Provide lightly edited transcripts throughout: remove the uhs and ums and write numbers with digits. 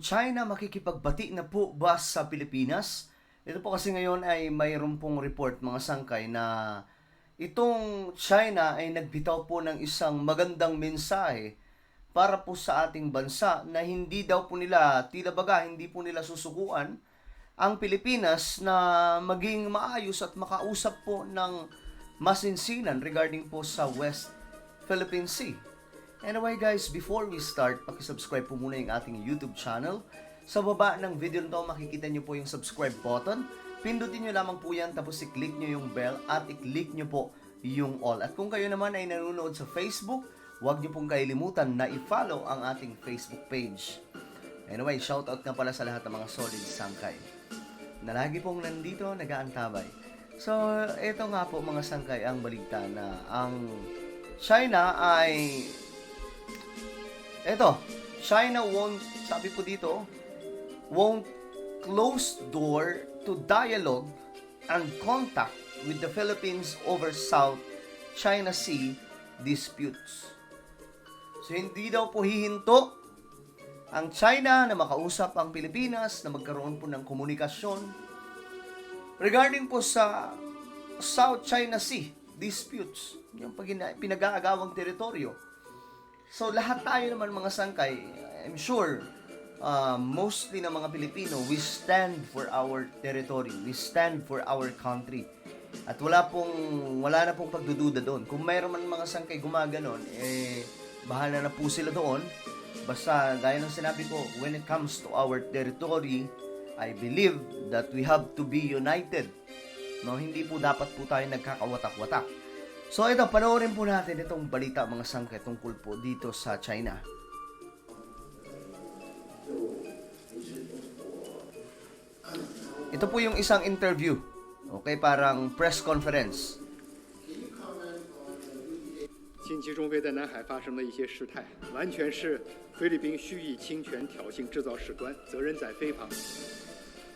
China makikipagbati na po ba sa Pilipinas? Ito po kasi ngayon ay mayroon pong report mga sangkay na itong China ay nagbitaw po ng isang magandang mensahe para po sa ating bansa na hindi daw po nila, tila baga, hindi po nila susukuan ang Pilipinas na maging maayos at makausap po ng masinsinan regarding po sa West Philippine Sea. Anyway guys, before we start, pakisubscribe po muna yung ating YouTube channel. Sa baba ng video nito, makikita nyo po yung subscribe button. Pindutin nyo lamang po yan, tapos i-click nyo yung bell at i-click nyo po yung all. At kung kayo naman ay nanonood sa Facebook, huwag nyo pong kailimutan na i-follow ang ating Facebook page. Anyway, shoutout nga pala sa lahat ng mga solid sangkay na lagi pong nandito, nag-aantabay. So, ito nga po mga sangkay ang balita na ang China ay China won't, sabi po dito, won't close door to dialogue and contact with the Philippines over South China Sea disputes. So, hindi daw po hihinto ang China na makausap ang Pilipinas, na magkaroon po ng komunikasyon regarding po sa South China Sea disputes, yung pinag-aagawang teritoryo. So, lahat tayo naman mga sangkay, I'm sure, mostly ng mga Pilipino, we stand for our territory, we stand for our country. At wala na pong pagdududa doon. Kung mayroon man mga sangkay gumaganon, bahala na po sila doon. Basta, gaya ng sinabi ko, when it comes to our territory, I believe that we have to be united. No, hindi po dapat po tayo nagkakawatak-watak. So ito, panoorin po natin itong balita mga sangkay tungkol po dito sa China. Ito po yung isang interview. Okay, parang press conference. 近期中菲在南海发生的一些事态，完全是菲律宾蓄意侵权、挑衅、制造事端，责任在菲方。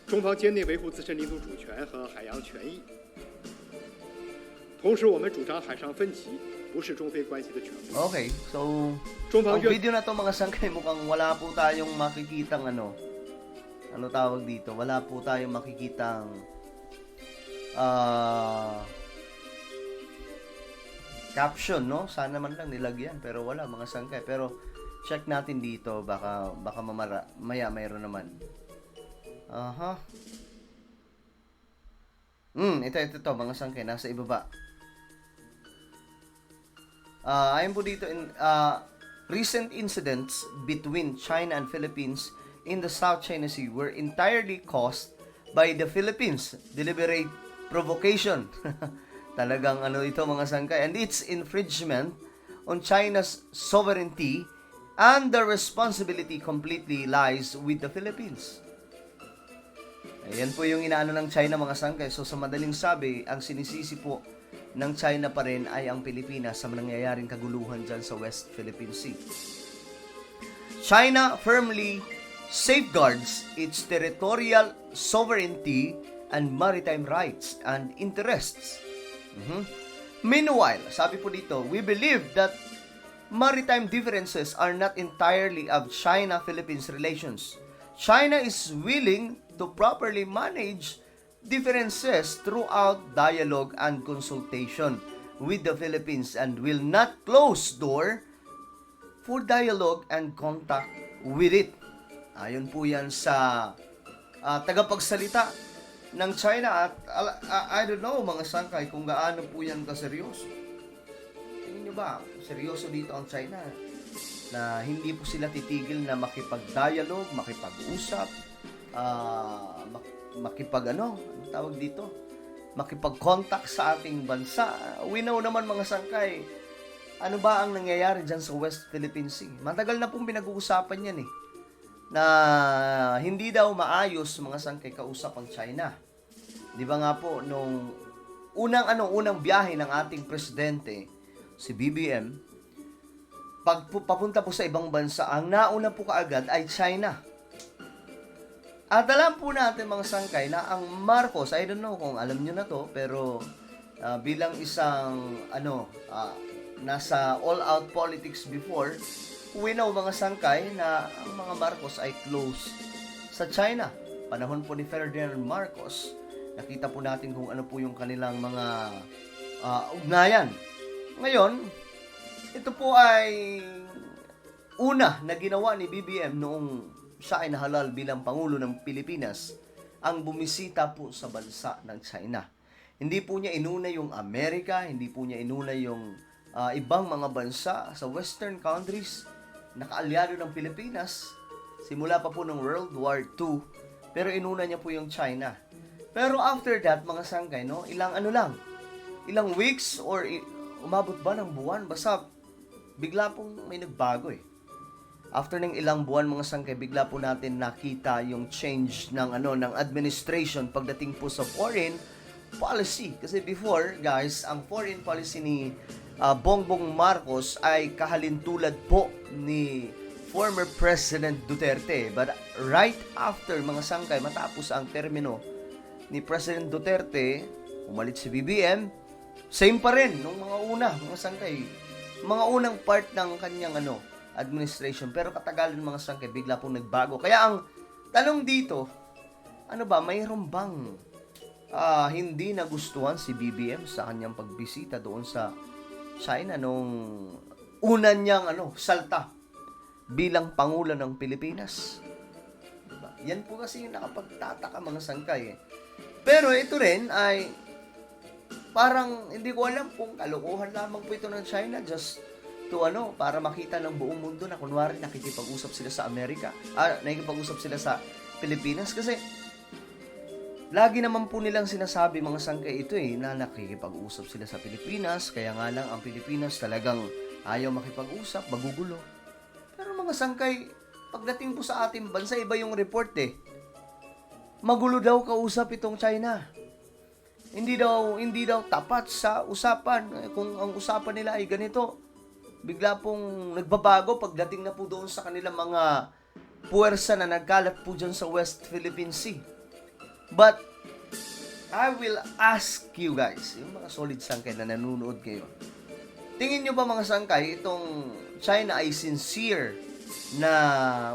中方坚定维护自身领土主权和海洋权益。同时，我们主张海上分歧不是中菲关系的全部。 Okay, so Ang video na to mga sangkay, mukhang wala po tayong makikitang ano tawag dito, wala po tayong makikitang caption, no? Sana man lang nilagyan, pero wala mga sangkay. Pero check natin dito, baka maya mayroon naman. Ito mga sangkay, nasa ibaba. Ayon po dito, recent incidents between China and Philippines in the South China Sea were entirely caused by the Philippines' deliberate provocation. Talagang ito mga sangkay. And its infringement on China's sovereignty and the responsibility completely lies with the Philippines. Ayan po yung inaano ng China mga sangkay. So sa madaling sabi, ang sinisisi po ng China pa rin ay ang Pilipinas sa nangyayaring kaguluhan dyan sa West Philippine Sea. China firmly safeguards its territorial sovereignty and maritime rights and interests. Meanwhile, sabi po dito, we believe that maritime differences are not entirely of China-Philippines relations. China is willing to properly manage differences throughout dialogue and consultation with the Philippines and will not close door for dialogue and contact with it. Ayon po yan sa tagapagsalita ng China at I don't know mga sangkay kung gaano po yan kaseryoso. Tingin nyo ba, seryoso dito ang China na hindi po sila titigil na makipag-dialogue, makipag-usap, makipag-contact sa ating bansa. We know naman mga sangkay, ano ba ang nangyayari dyan sa West Philippine Sea? Matagal na pong pinag-uusapan yan na hindi daw maayos mga sangkay kausap ang China. Di ba nga po, nung unang biyahe ng ating presidente, si BBM, papunta po sa ibang bansa, ang nauna po kaagad ay China. At alam po natin mga sangkay na ang Marcos, I don't know kung alam nyo na to, pero bilang isang nasa all-out politics before, we know mga sangkay na ang mga Marcos ay close sa China. Panahon po ni Ferdinand Marcos, nakita po natin kung ano po yung kanilang mga ugnayan. Ngayon, ito po ay una na ginawa ni BBM noong siya ay nahalal bilang Pangulo ng Pilipinas, ang bumisita po sa bansa ng China. Hindi po niya inuna yung Amerika, hindi po niya inuna yung ibang mga bansa sa Western countries na kaalyado ng Pilipinas simula pa po ng World War II, pero inuna niya po yung China. Pero after that, mga sangkay, no, ilang weeks or umabot ba ng buwan, basta bigla pong may nagbago eh. After ng ilang buwan, mga sangkay, bigla po natin nakita yung change ng ng administration pagdating po sa foreign policy. Kasi before, guys, ang foreign policy ni Bongbong Marcos ay kahalintulad po ni former President Duterte. But right after, mga sangkay, matapos ang termino ni President Duterte, umalit si BBM, same pa rin nung mga una, mga sangkay. Mga unang part ng kanyang administration. Pero katagalan, mga sangkay, bigla pong nagbago. Kaya ang tanong dito, mayroon bang hindi nagustuhan si BBM sa kanyang pagbisita doon sa China nung una niyang salta bilang Pangulo ng Pilipinas? Diba? Yan po kasi yung nakapagtataka, mga sangkay. Pero ito rin ay parang hindi ko alam kung kalokohan lamang po ito ng China just to para makita ng buong mundo na kunwari nakikipag-usap sila sa Amerika, nakikipag-usap sila sa Pilipinas. Kasi lagi naman po nilang sinasabi, mga sangkay, ito na nakikipag-usap sila sa Pilipinas, kaya nga lang ang Pilipinas talagang ayaw makipag-usap, magugulo. Pero mga sangkay, pagdating po sa ating bansa, iba yung report magulo daw kausap itong China. Hindi daw tapat sa usapan. Kung ang usapan nila ay ganito, bigla pong nagbabago pagdating na po doon sa kanilang mga puwersa na nagkalat po dyan sa West Philippine Sea. But I will ask you guys, yung mga solid sangkay na nanonood kayo, tingin nyo ba, mga sangkay, itong China ay sincere na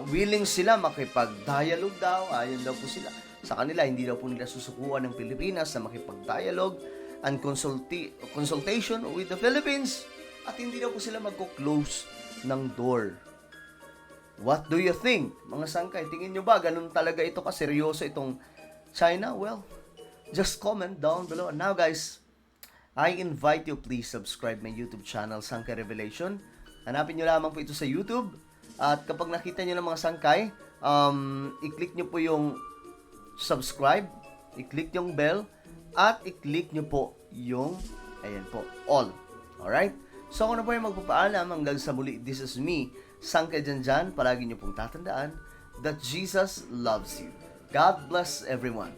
willing sila makipag-dialogue daw? Ayon daw po sila sa kanila, hindi daw po nila susukuan ng Pilipinas na makipag-dialogue and consultation with the Philippines, at hindi daw po sila magko-close ng door. What do you think, mga sangkay? Tingin nyo ba ganun talaga ito kaseryoso itong China? Well, just comment down below. And now, guys, I invite you, please subscribe my YouTube channel, Sangkay Revelation. Hanapin nyo lamang po ito sa YouTube. At kapag nakita nyo ng mga sangkay, i-click nyo po yung subscribe, i-click yung bell, at i-click nyo po yung, ayan po, all. Alright? So, ako na po yung magpapaalam hanggang sa muli. This is me, Sangkay Janjan. Palagi nyo pong tatandaan that Jesus loves you. God bless everyone.